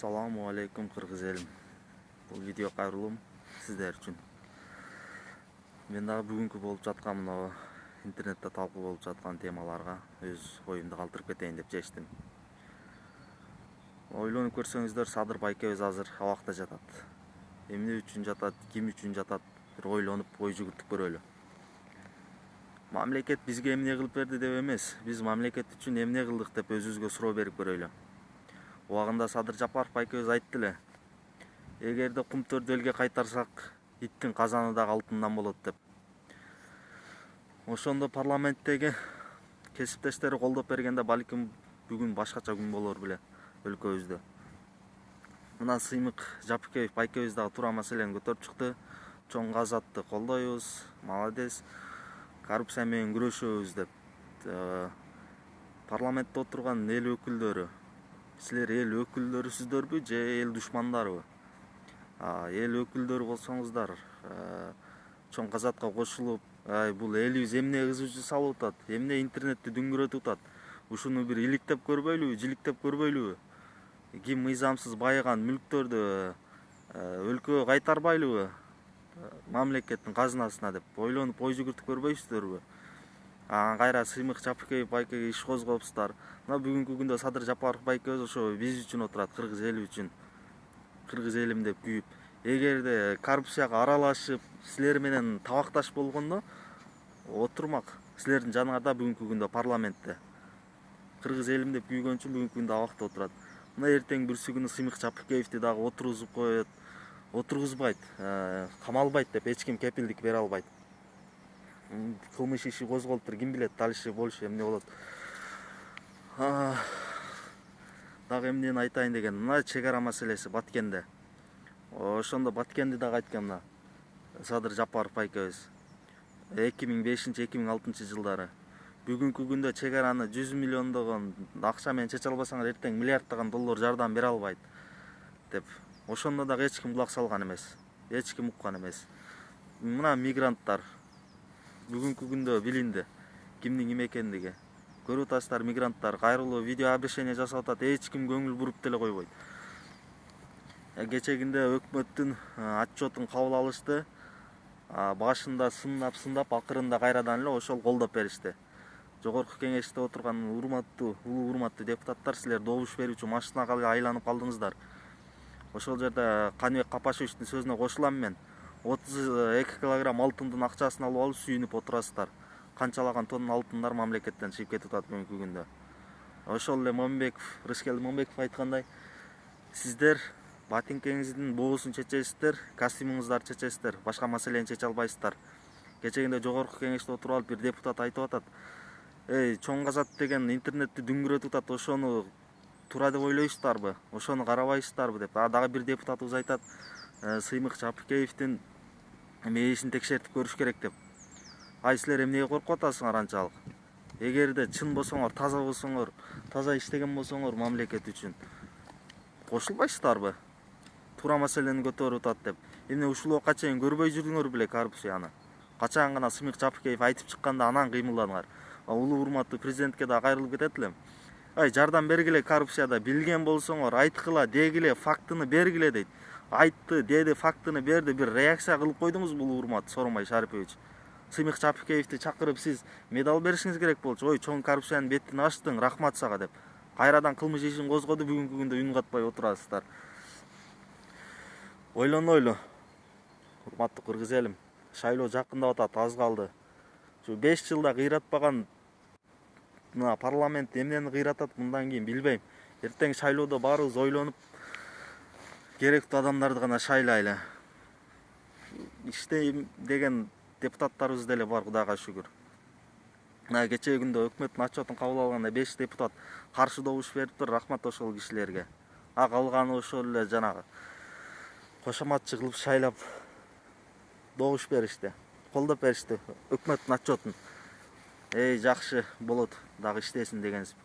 Assalamu alaikum Kırgız elim. Bu video kayırılım sizler için. Men dagы бүгүнкү болуп жаткан мына интернетте талкуу болуп жаткан темаларга өз оюмду калтырып кетейин деп чечтим. Ойлонуп көрсөңүздөр, Садыр байкебиз азыр абакта жатат. Эмне үчүн жатат, ким үчүн жатат, бир ойлонуп ой жүгүртүп көрөлү. Мамлекет бизге эмне кылып берди деп эмес, биз мамлекет үчүн эмне кылдык деп өзүбүзгө суроо берип көрөлү. Убагында Садыр Жапаров байкебиз айтты эле, эгерде кумтөрдү элге кайтарсак, иттин казаны дагы алтындан болот деп. Ошондо парламенттеги кесиптештери колдоп бергенде балким бүгүн башкача күн болор беле өлкөбүздө. Мына Сыймык Жапыкеев байкебиз дагы туура маселени көтөрүп чыкты. Чоң Азатты колдойбуз, молодец. Коррупция менен күрөшөбүз деп. Парламентте отурган эл өкүлдөрү, силер эл өкүлдөрүсүздөрбү же эл душмандарыбы? Эл өкүлдөрү болсоңуздар, Чоң Азатка кошулуп, бул элибиз эмне кызып салып атат, эмне интернетти дүңгүрөтүп атат, ушуну бир иликтеп көрбөйлүбү, жиликтеп көрбөйлүбү? Ким мыйзамсыз байыган мүлктөрдү өлкөгө кайтарбайлыбы? Мамлекеттин казынасына деп ойлонуп ой жүгүртүп көрбөйсүздөрбү? Кайра Сыймык Жапыкеев байкеге иш козгоптур. Мына бүгүнкү күндө Садыр Жапаров байкебиз ошо биз үчүн отурат, кыргыз эли үчүн. Кыргыз элим деп күйүп. Эгерде коррупцияга аралашып, силер менен табакташ болгондо отурмак. Силердин жаныңарда бүгүнкү күндө парламентте. Кыргыз элим деп күйгөн үчүн бүгүнкү күндө абакта отурат. Мына эртең бүрсү күнү Сыймык Жапыкеевди дагы отургузуп коет, отургузбайт, камалбайт деп эч ким кепилдик бере албайт. Кылмыш иши козголуптур, ким билет, дальше больше эмне болот. Дагы эмнени айтайын деген, мына чек ара маселеси Баткенде. Ошондо Баткенди дагы айткан мына Садыр Жапаров байкебиз. 2005-2006 жылдары. Бүгүнкү күндө чек араны 100 миллиондогон акча менен чече албасаңар, эртең миллиарддаган доллар жардам бере албайт деп. Ошондо дагы эч ким кулак салган эмес, эч ким уккан эмес. Мына мигранттар бүгүнкү күндө билинди кимдин ким экендиги. Көрүп атасыздар, мигранттар кайрылуу видео обращение жасап атат, эч ким көңүл буруп деле койбойт. Кечегинде өкмөттүн отчетун кабыл алышты. Башында сындап, акырында кайрадан эле ошол колдоп беришти. Жогорку кеңеште отурган улуу урматтуу депутаттар, силер добуш берүүчү машинага айланып калдыңыздар. Ошол жерде Каныбек Капашевичтин сөзүнө кошулам мен. 32 килограмм алтындын акчасын алып алып сүйүнүп отурасыздар. Канчалаган тонна алтындар мамлекеттен чыгып кетип атат бүгүнкү күндө. Ошол эле Рыскелди Момбеков айткандай, сиздер батиңкеңиздин боосун чечесиздер, костюмуңуздарды чечесиздер, башка маселени чече албайсыздар. Кечегинде жогорку кеңеште отуруп алып бир депутат айтып атат. Чоң Азат деген интернетти дүңгүрөтүп атат, ошону туура деп ойлойсуздарбы? Ошону карабайсыздарбы деп. Дагы бир депутатыбыз айтат, Сыймык Жапыкеевдин мээсин текшертип көрүш керек деп. Силер эмнеге коркуп атасыңар анчалык? Эгерде чын болсоңор, таза иштеген болсоңор мамлекет үчүн кошулбайсыздарбы? Туура маселени көтөрүп атат деп. Эмне ушулга чейин көрбөй жүрдүңөр беле коррупцияны? Качан гана Сыймык Жапыкеев айтып чыкканда анан кыймылдаңар. Улуу урматтуу президентке да кайрылып кетет элем. Жардам бергиле, коррупцияда билген болсоңор айткыла, дегиле, фактыны бергиле дейт. Айтты, деди, фактыны берди, бир реакция кылып койдуңузбу улуу урматтуу Сооронбай Шарипович? Сыймык Жапыкеевди чакырып сиз медал беришиңиз керек болчу. Чоң коррупциянын бетин ачтың, рахмат сага деп. Кайрадан кылмыш ишин козгоду, бүгүнкү күндө үн катпай отурасыздар. Ойлонойлу, урматтуу кыргыз элим. Шайлоо жакындап атат, аз калды. Şu 5 жылда кыйратпаган парламент эмнени кыйратат мындан кийин билбейм. Эртең шайлоодо баарыбыз ойлонуп керектүү адамдарды гана шайлайлы. Иштейм деген депутаттарыбыз деле бар, Кудайга шүгүр. Кечээ күндө өкмөттүн отчетун кабыл алганда 5 депутат каршы добуш бериптир, рахмат ошол кишилерге. Калганы ошол эле жанагы кошоматчы кылып шайлап добуш беришти, колдоп беришти өкмөттүн отчетун. Жакшы болот, дагы иштесин дегенсип.